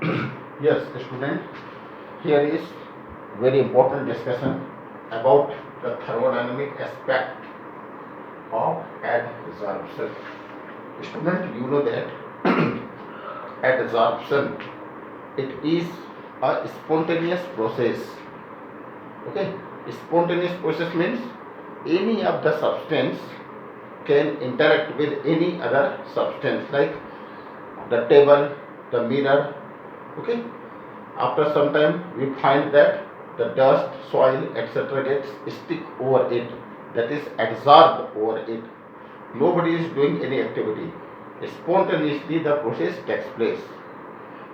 Yes, student, here is very important discussion about the thermodynamic aspect of adsorption. Student, you know that adsorption, it is a spontaneous process. Okay, spontaneous process means any of the substance can interact with any other substance, like the table, the mirror. Okay, after some time we find that the dust, soil, etc. gets stick over it, that is adsorbed over it. Nobody is doing any activity. Spontaneously the process takes place.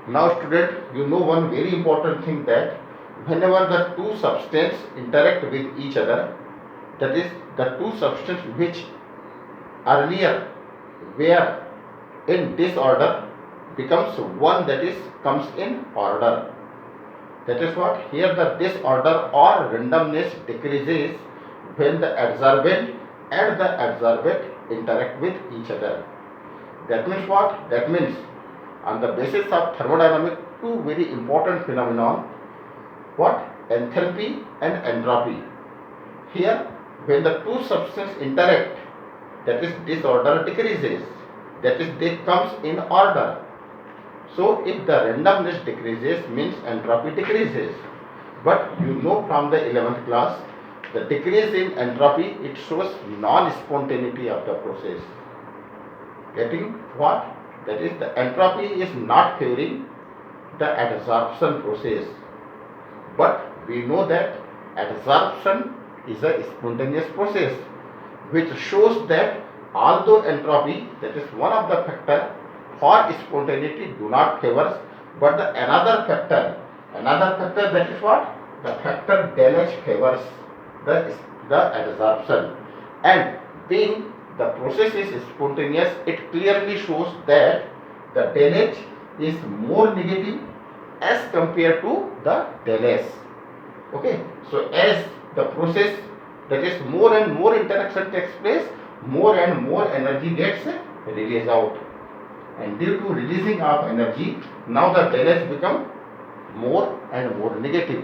Now student, you know one very important thing, that whenever the two substances interact with each other, that is the two substances which earlier were in disorder becomes one that is comes in order. That is what here the disorder or randomness decreases when the adsorbent and the adsorbate interact with each other. That means what? That means on the basis of thermodynamic, two very important phenomenon, what? Enthalpy and entropy. Here when the two substances interact, that is disorder decreases, that is they comes in order. So if the randomness decreases means entropy decreases. But you know from the 11th class, the decrease in entropy, it shows non-spontaneity of the process. Getting what? That is the entropy is not favoring the adsorption process. But we know that adsorption is a spontaneous process, which shows that although entropy, that is one of the factor for spontaneity, do not favors, but the another factor, that is what? The factor del H favors the adsorption. And being the process is spontaneous, it clearly shows that the del H is more negative as compared to the del S. Okay, so as the process, that is more and more interaction takes place, more and more energy gets released out, and due to releasing of energy, now the del H become more and more negative,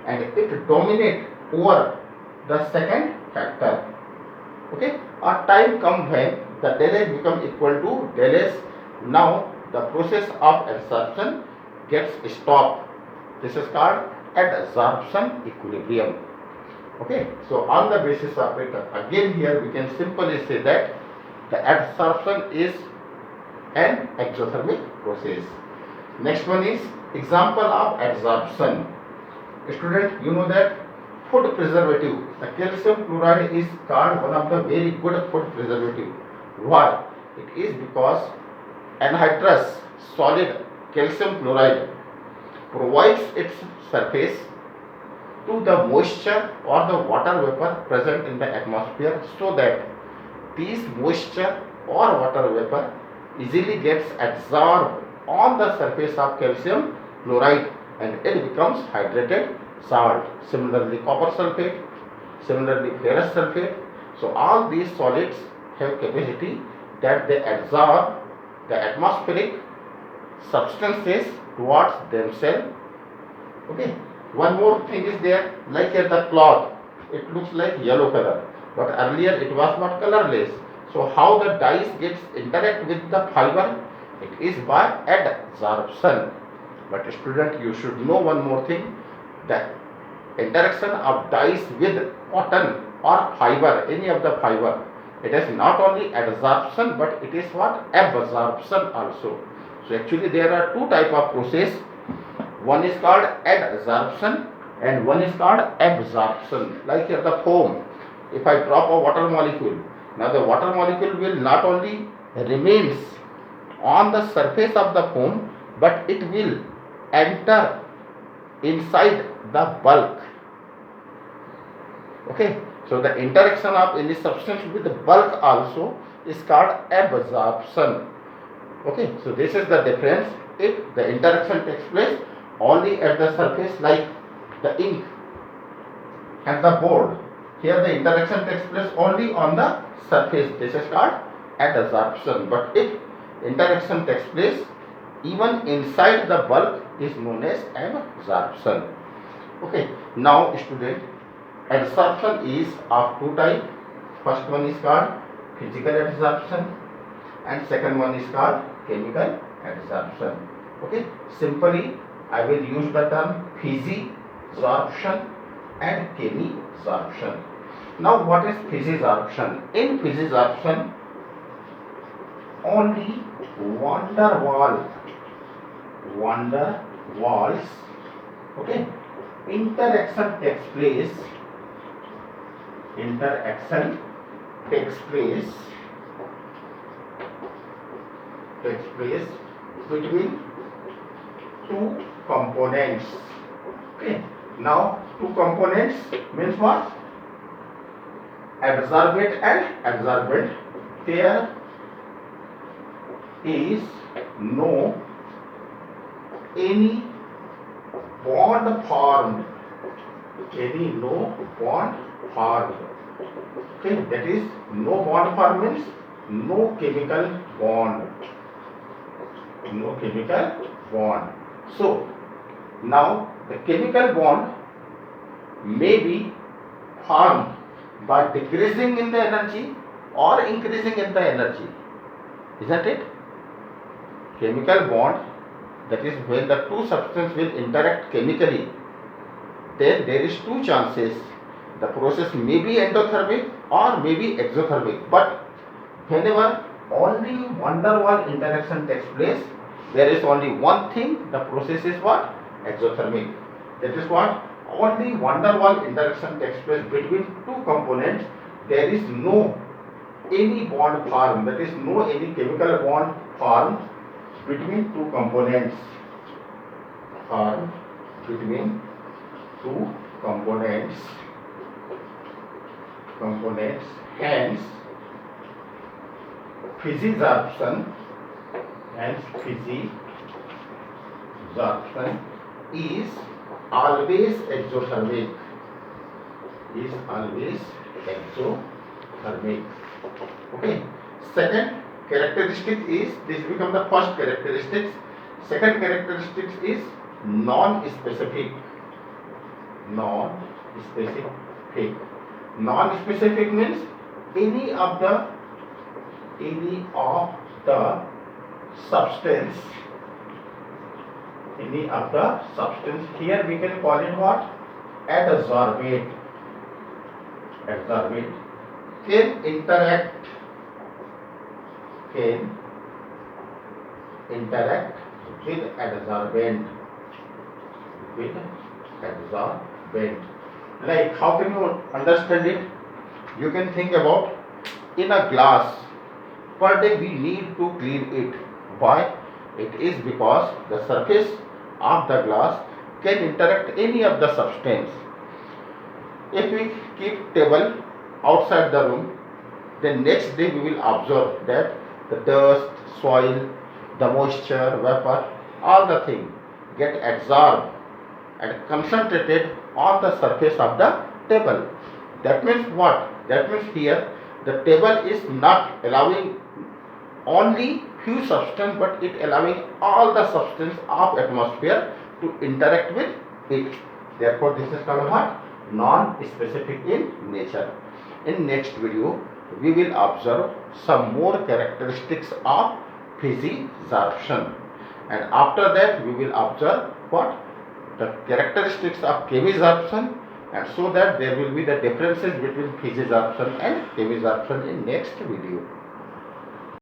and it dominate over the second factor. Okay, a time come when the del H become equal to del S. Now the process of adsorption gets stopped. This is called adsorption equilibrium. Okay, so on the basis of it, again here we can simply say that the adsorption is an exothermic process. Next one is example of adsorption. Student, you know that food preservative, the calcium chloride is called one of the very good food preservative. Why? It is because anhydrous solid calcium chloride provides its surface to the moisture or the water vapor present in the atmosphere, so that these moisture or water vapor easily gets absorbed on the surface of calcium chloride and it becomes hydrated salt. Similarly copper sulfate, similarly ferrous sulfate. So all these solids have capacity that they absorb the atmospheric substances towards themselves. Okay, one more thing is there, like here the cloth, it looks like yellow color, but earlier it was not colorless. So how the dyes gets interact with the fiber? It is by adsorption. But student, you should know one more thing, that interaction of dyes with cotton or fiber, any of the fiber, it is not only adsorption but it is what? Absorption also. So actually there are two type of process. One is called adsorption and one is called absorption. Like here the foam, if I drop a water molecule, now the water molecule will not only remains on the surface of the foam, but it will enter inside the bulk. Okay, so the interaction of any substance with the bulk also is called absorption. Okay, so this is the difference. If the interaction takes place only at the surface, like the ink and the board, here the interaction takes place only on the surface, this is called adsorption. But if interaction takes place even inside the bulk is known as absorption. Okay, now student, absorption is of two types. First one is called physical absorption and second one is called chemical absorption. Okay, simply I will use the term physisorption and chemisorption. Now what is physisorption? In physisorption, only van der Waals, okay, interaction takes place between two components. Okay, now two components means what? Absorbent and absorbent. There is no any bond formed. Okay, that is no bond formed means no chemical bond. So now the chemical bond may be formed by decreasing in the energy or increasing in the energy, isn't it? Chemical bond, that is when the two substances will interact chemically, then there is two chances. The process may be endothermic or may be exothermic, but whenever only van der Waals interaction takes place, there is only one thing, the process is what? Exothermic. That is what? Only van der Waals interaction takes place between two components. There is no any bond formed, that is no any chemical bond formed between two components. Hence physisorption is always exothermic. Okay. Second characteristic is, this becomes the first characteristic. Second characteristic is non-specific. Non-specific means any of the substance. Here we can call it what? Adsorbate. Can interact with adsorbent. Like, how can you understand it? You can think about, in a glass, per day we need to clean it. Why? It is because the surface of the glass can interact any of the substance. If we keep table outside the room, then next day we will observe that the dust, soil, the moisture, vapor, all the things get absorbed and concentrated on the surface of the table. That means what? That means here the table is not allowing only few substance, but it allowing all the substance of atmosphere to interact with it. Therefore, this is called what? Non-specific in nature. In next video, we will observe some more characteristics of physisorption, and after that we will observe what? The characteristics of chemisorption, and so that there will be the differences between physisorption and chemisorption in next video.